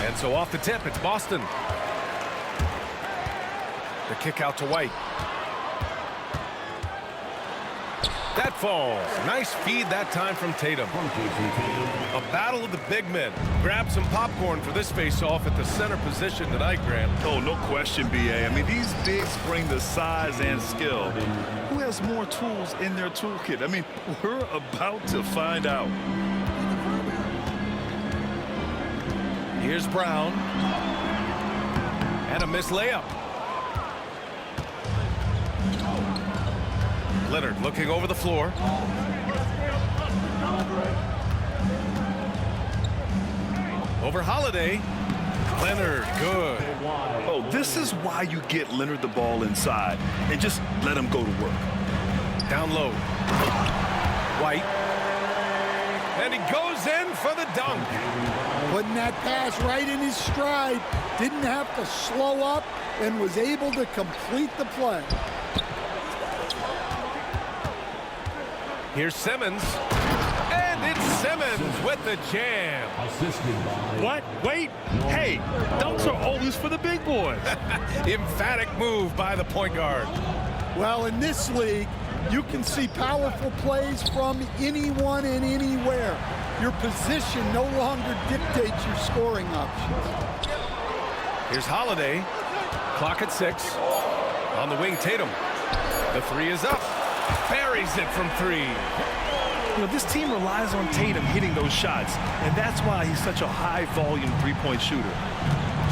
And so off the tip, it's Boston. The kick out to White. That falls. Nice feed that time from Tatum. A battle of the big men. Grab some popcorn for this face-off at the center position tonight, Grant. Oh, no question, B.A. I mean, these bigs bring the size and skill. Who has more tools in their toolkit? I mean, we're about to find out. Here's Brown. And a missed layup. Leonard looking over the floor. Over Holiday. Leonard, good. Oh, this is why you get Leonard the ball inside and just let him go to work. Down low. White. And he goes in for the dunk. Putting that pass right in his stride. Didn't have to slow up and was able to complete the play. Here's Simmons. And it's Simmons with the jam. What? Wait. Hey, dunks are always for the big boys. Emphatic move by the point guard. Well, in this league, you can see powerful plays from anyone and anywhere. Your position no longer dictates your scoring options. Here's Holiday. Clock at 6. On the wing, Tatum. The three is up. Buries it from 3. You know, this team relies on Tatum hitting those shots, and that's why he's such a high-volume three-point shooter.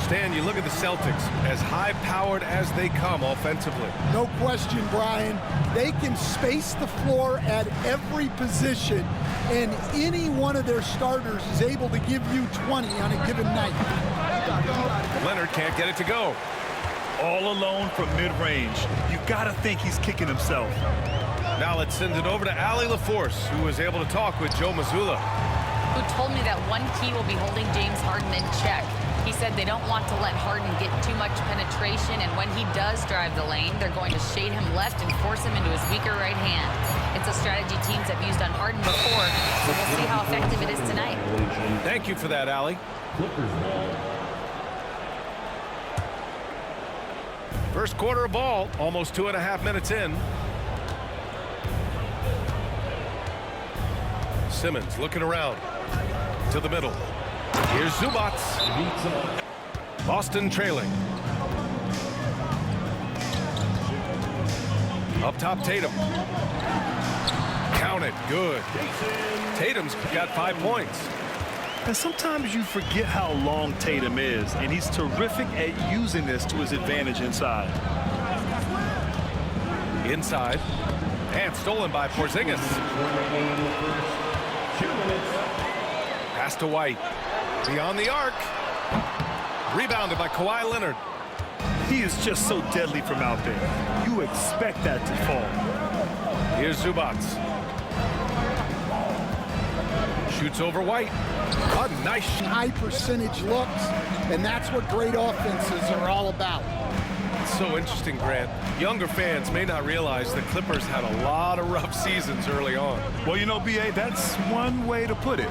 Stan, you look at the Celtics, as high-powered as they come offensively. No question, Brian. They can space the floor at every position, and any one of their starters is able to give you 20 on a given night. Leonard can't get it to go. All alone from mid-range. You gotta think he's kicking himself. Now let's send it over to Allie LaForce, who was able to talk with Joe Mazzulla. Who told me that one key will be holding James Harden in check. He said they don't want to let Harden get too much penetration, and when he does drive the lane, they're going to shade him left and force him into his weaker right hand. It's a strategy teams have used on Harden before, so we'll see how effective it is tonight. Thank you for that, Allie. First quarter of ball, almost 2.5 minutes in. Simmons looking around to the middle. Here's Zubac. Boston trailing. Up top, Tatum. Count it. Good. Tatum's got 5 points. And sometimes you forget how long Tatum is, and he's terrific at using this to his advantage inside. Inside. And stolen by Porzingis. Pass to White. Beyond the arc. Rebounded by Kawhi Leonard. He is just so deadly from out there. You expect that to fall. Here's Zubac. Shoots over White. A nice high percentage looks, and that's what great offenses are all about. It's so interesting, Grant. Younger fans may not realize the Clippers had a lot of rough seasons early on. Well, you know, B.A., that's one way to put it.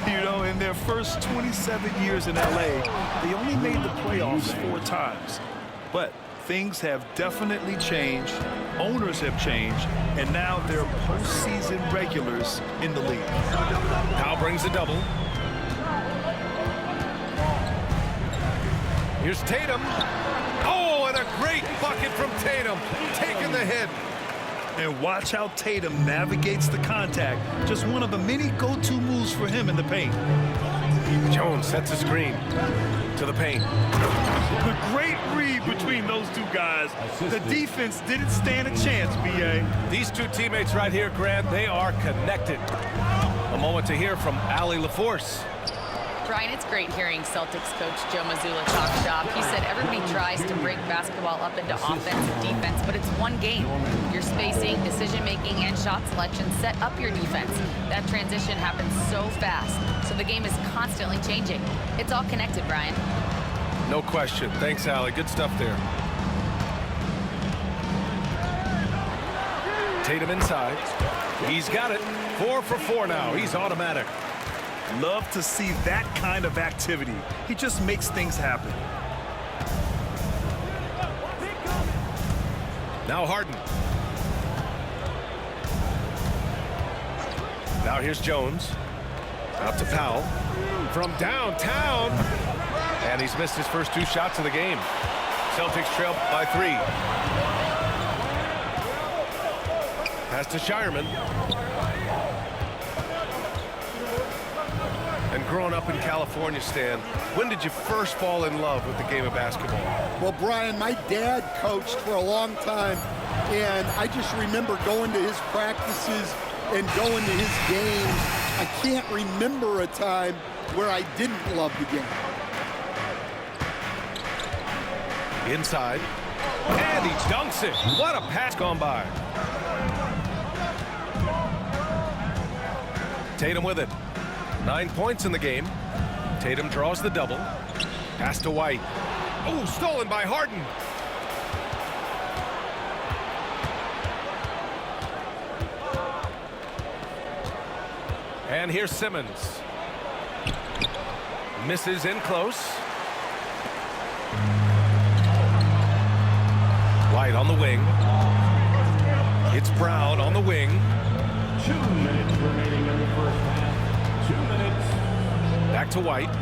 You know, in their first 27 years in L.A., they only made the playoffs 4 times. But things have definitely changed, owners have changed, and now they're postseason regulars in the league. Powell brings a double. Here's Tatum. Oh, and a great bucket from Tatum, taking the hit. And watch how Tatum navigates the contact. Just one of the many go-to moves for him in the paint. Jones sets a screen to the paint. The great read between those two guys. The defense didn't stand a chance, B.A. These two teammates right here, Grant, they are connected. A moment to hear from Allie LaForce. Brian, it's great hearing Celtics coach Joe Mazzulla talk shop. He said everybody tries to break basketball up into offense and defense, but it's one game. Your spacing, decision-making, and shot selection set up your defense. That transition happens so fast, so the game is constantly changing. It's all connected, Brian. No question. Thanks, Allie. Good stuff there. Tatum inside. He's got it. 4 for 4 now. He's automatic. Love to see that kind of activity. He just makes things happen. Now Harden. Now here's Jones. Out to Powell. From downtown. And he's missed his first 2 shots of the game. Celtics trail by 3. Pass to Shireman. And growing up in California, Stan, when did you first fall in love with the game of basketball? Well, Brian, my dad coached for a long time, and I just remember going to his practices and going to his games. I can't remember a time where I didn't love the game. Inside. And he dunks it. What a pass gone by. Tatum with it. 9 points in the game. Tatum draws the double. Pass to White. Oh, stolen by Harden. And here's Simmons. Misses in close. White on the wing. It's Brown on the wing. 2 minutes remaining in the first half. 2 minutes. Back to White.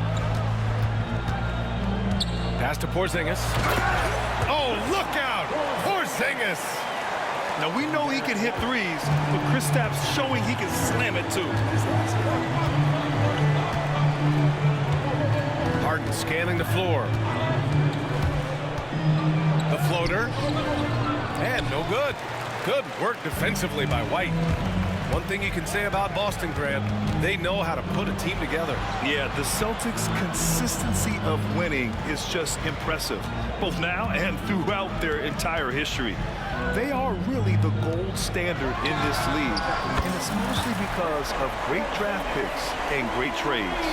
Pass to Porzingis. Oh, look out! Porzingis! Now, we know he can hit threes, but Kristaps showing he can slam it too. Harden scanning the floor. The floater. And no good. Good work defensively by White. One thing you can say about Boston, Grant, they know how to put a team together. Yeah, the Celtics' consistency of winning is just impressive, both now and throughout their entire history. They are really the gold standard in this league, and it's mostly because of great draft picks and great trades.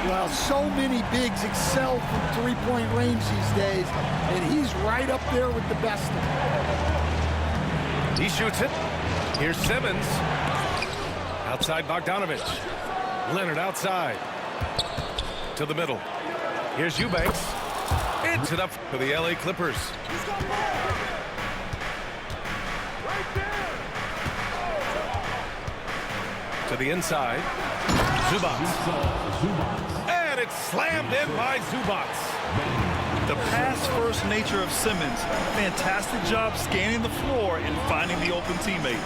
Well, so many bigs excel from three-point range these days, and he's right up there with the best of them. He shoots it. Here's Simmons. Outside Bogdanovich. Leonard outside. To the middle. Here's Eubanks. It's it up for the LA Clippers. To the inside. Zubac. And it's slammed in by Zubac. The pass-first nature of Simmons, fantastic job scanning the floor and finding the open teammate.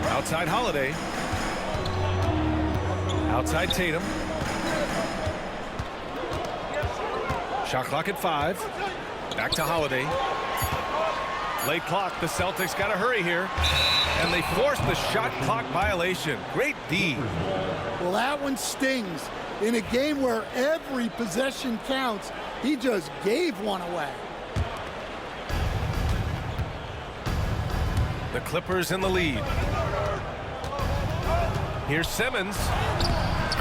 Outside Holiday. Outside Tatum. Shot clock at 5. Back to Holiday. Late clock. The Celtics got to hurry here. And they forced the shot clock violation. Great D. Well, that one stings. In a game where every possession counts, he just gave one away. The Clippers in the lead. Here's Simmons.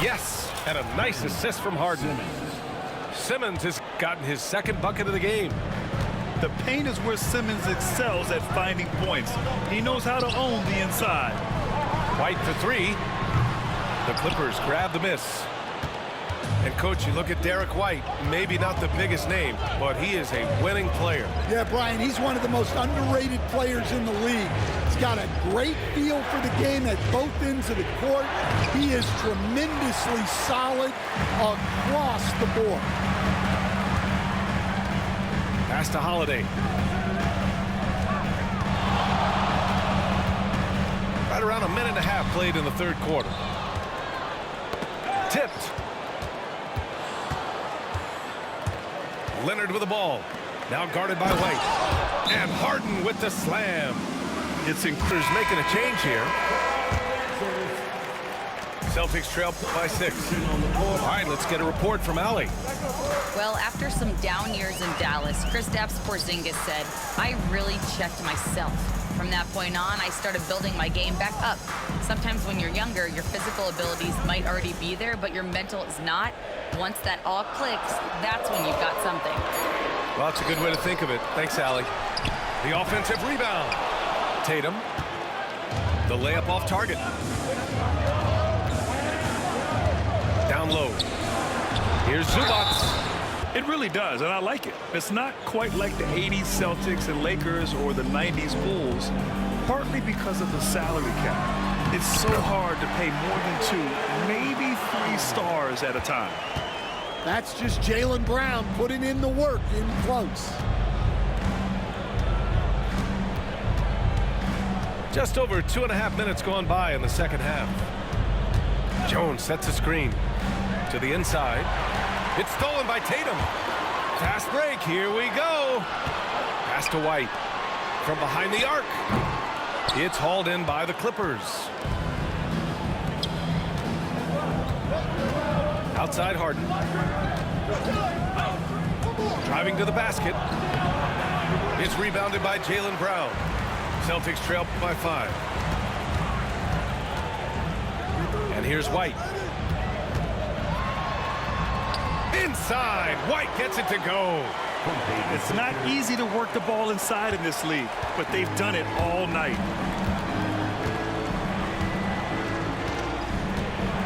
Yes, and a nice assist from Harden. Simmons has gotten his second bucket of the game. The paint is where Simmons excels at finding points. He knows how to own the inside. White for 3. The Clippers grab the miss. And, Coach, you look at Derek White, maybe not the biggest name, but he is a winning player. Yeah, Brian, he's one of the most underrated players in the league. He's got a great feel for the game at both ends of the court. He is tremendously solid across the board. Pass to Holiday. Right around a minute and a half played in the third quarter. Tipped. Leonard with the ball. Now guarded by White. And Harden with the slam. It's Incruz making a change here. Celtics trail by 6. All right, let's get a report from Allie. Well, after some down years in Dallas, Kristaps Porzingis said, "I really checked myself. From that point on, I started building my game back up. Sometimes when you're younger, your physical abilities might already be there, but your mental is not. Once that all clicks, that's when you've got something." Well, that's a good way to think of it. Thanks, Allie. The offensive rebound. Tatum. The layup off target. low. Here's Zubats. It really does, and I like it. It's not quite like the 80s Celtics and Lakers or the 90s Bulls, partly because of the salary cap. It's so hard to pay more than 2, maybe 3 stars at a time. That's just Jaylen Brown putting in the work in close. Just over 2.5 minutes gone by in the second half. Jones sets a screen to the inside. It's stolen by Tatum. Fast break. Here we go. Pass to White from behind the arc. It's hauled in by the Clippers. Outside Harden. Driving to the basket. It's rebounded by Jaylen Brown. Celtics trail by 5. And here's White. Inside. White gets it to go. It's not easy to work the ball inside in this league, but they've done it all night.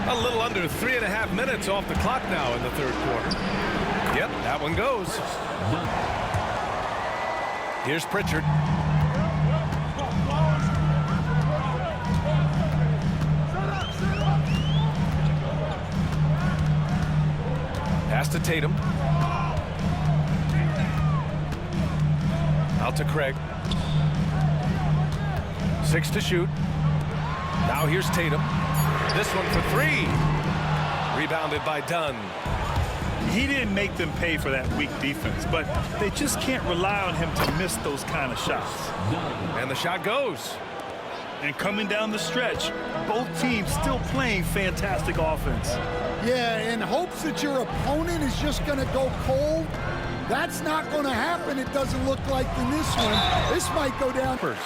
A little under 3.5 minutes off the clock now in the third quarter. Yep, that one goes. Here's Pritchard. Pass to Tatum. Out to Craig. 6 to shoot. Now here's Tatum. This one for 3. Rebounded by Dunn. He didn't make them pay for that weak defense, but they just can't rely on him to miss those kind of shots. And the shot goes. And coming down the stretch, both teams still playing fantastic offense. Yeah, in hopes that your opponent is just going to go cold, that's not going to happen. It doesn't look like in this one. This might go down first.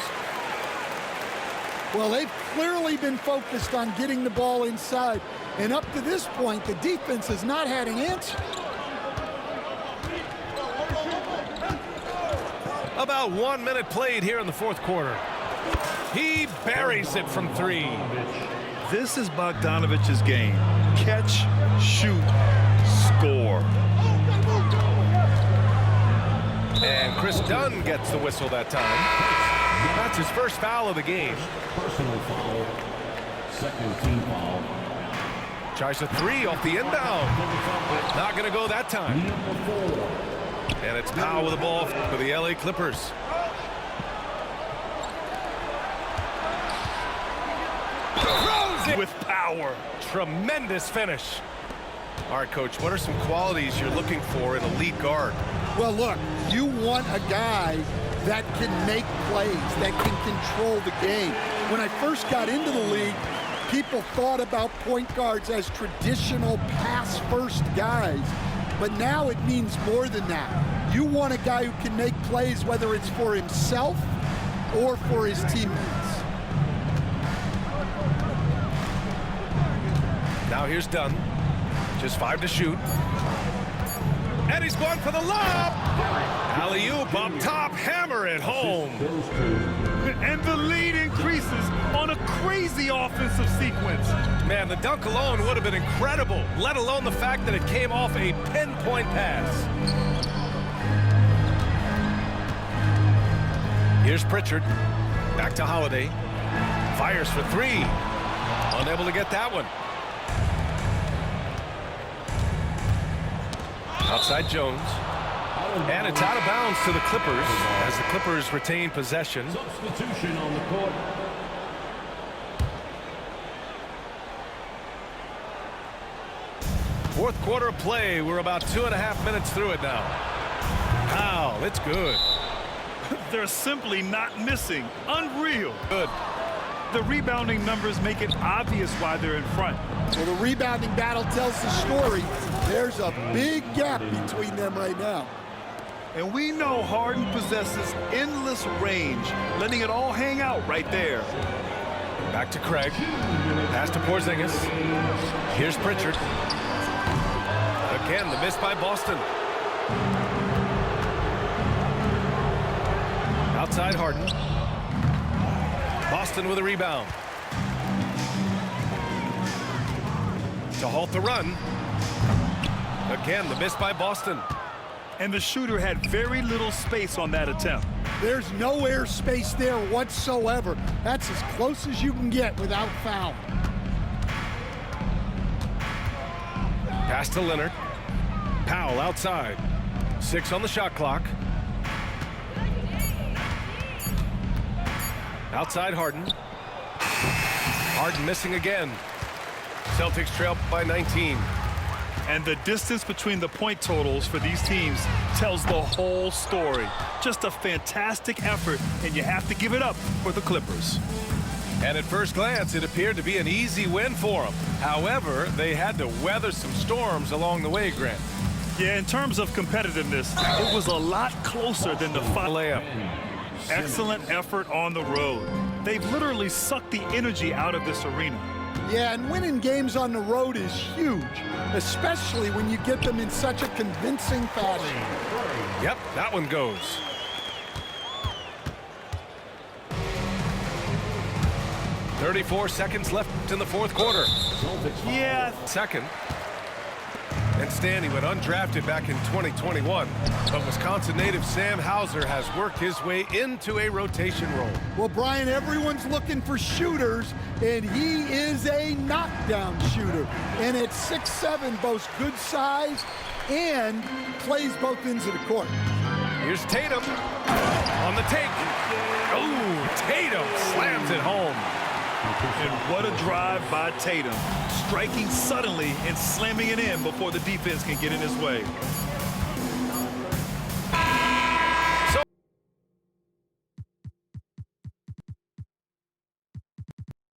Well, they've clearly been focused on getting the ball inside. And up to this point, the defense has not had an answer. About 1 minute played here in the fourth quarter. He buries it from 3. This is Bogdanovich's game. Catch, shoot, score. And Chris Dunn gets the whistle that time. That's his first foul of the game. Personal foul. Second team foul. Tries a 3 off the inbound. Not going to go that time. And it's Powell with the ball for the LA Clippers. Throws it with power. Tremendous finish. All right, Coach, what are some qualities you're looking for in a lead guard? Well, look, you want a guy that can make plays, that can control the game. When I first got into the league, people thought about point guards as traditional pass-first guys. But now it means more than that. You want a guy who can make plays, whether it's for himself or for his teammates. Now here's Dunn. Just 5 to shoot. And he's going for the lob. Alley-oop up top. Hammer it home. And the lead increases on a crazy offensive sequence. Man, the dunk alone would have been incredible, let alone the fact that it came off a pinpoint pass. Here's Pritchard. Back to Holiday. Fires for 3. Unable to get that one. Outside Jones. And it's out of bounds to the Clippers as the Clippers retain possession. Substitution on the court. Fourth quarter of play. We're about 2.5 minutes through it now. Wow, it's good. They're simply not missing. Unreal. Good. The rebounding numbers make it obvious why they're in front. Well, the rebounding battle tells the story. There's a big gap between them right now. And we know Harden possesses endless range, letting it all hang out right there. Back to Craig. Pass to Porzingis. Here's Pritchard. Again, the miss by Boston. Outside Harden. Boston with a rebound. to halt the run. Again, the miss by Boston. And the shooter had very little space on that attempt. There's no air space there whatsoever. That's as close as you can get without foul. Pass to Leonard. Powell outside. 6 on the shot clock. Outside Harden. Harden missing again. Celtics trail by 19. And the distance between the point totals for these teams tells the whole story. Just a fantastic effort, and you have to give it up for the Clippers. And at first glance, it appeared to be an easy win for them. However, they had to weather some storms along the way, Grant. Yeah, in terms of competitiveness, it was a lot closer than the final Layup. Excellent effort on the road. They've literally sucked the energy out of this arena. Yeah, and winning games on the road is huge, especially when you get them in such a convincing fashion. Yep, that one goes. .34 seconds left in the fourth quarter. Yeah, Second. And Stanley went undrafted back in 2021. But Wisconsin native Sam Hauser has worked his way into a rotation role. Well, Brian, everyone's looking for shooters, and he is a knockdown shooter. And at 6'7", boasts good size and plays both ends of the court. Here's Tatum on the take. Oh, Tatum slams it home. and what a drive by Tatum. Striking suddenly and slamming it in before the defense can get in his way.